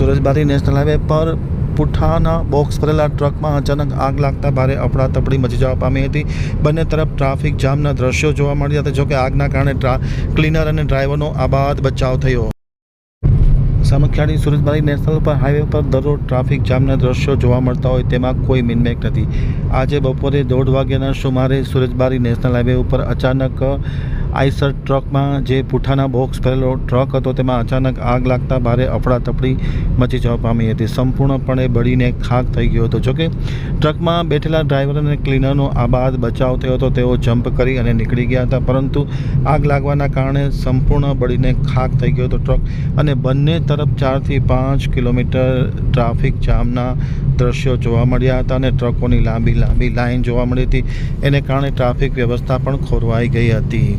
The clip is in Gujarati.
સુરજબારી નેશનલ હાઈવે પર પુઠાના બોક્સ ભરેલા ટ્રકમાં અચાનક આગ લાગતા ભારે અફડાતફડી મચી જવા પામી હતી. બંને તરફ ટ્રાફિક જામના દ્રશ્યો જોવા મળ્યા હતા. જોકે આગના કારણે ક્લીનર અને ડ્રાઈવરનો આબાદ બચાવ થયો. સામખિયાળી સુરજબારી નેશનલ પર હાઈવે પર દરરોજ ટ્રાફિક જામના દ્રશ્યો જોવા મળતા હોય તેમાં કોઈ મિનમેક નથી. આજે બપોરે 1:30 વાગ્યાના સુમારે સુરજબારી નેશનલ હાઈવે ઉપર અચાનક આઈસર ટ્રકમાં જે પુઠાના બોક્સ ભરેલો ટ્રક હતો તેમાં અચાનક આગ લાગતા ભારે અફડાતફડી મચી જવા પામી હતી. સંપૂર્ણપણે બળીને ખાખ થઈ ગયો હતો. જોકે ટ્રકમાં બેઠેલા ડ્રાઈવર અને ક્લીનરનો આબાદ બચાવ થયો હતો. તેઓ જમ્પ કરી અને નીકળી ગયા હતા, પરંતુ આગ લાગવાના કારણે સંપૂર્ણ બળીને ખાખ થઈ ગયો હતો ટ્રક. અને બંને તરફ 4 થી 5 કિલોમીટર ટ્રાફિક જામના દ્રશ્યો જોવા મળ્યા હતા અને ટ્રકોની લાંબી લાંબી લાઈન જોવા મળી હતી. એને કારણે ટ્રાફિક વ્યવસ્થા પણ ખોરવાઈ ગઈ હતી.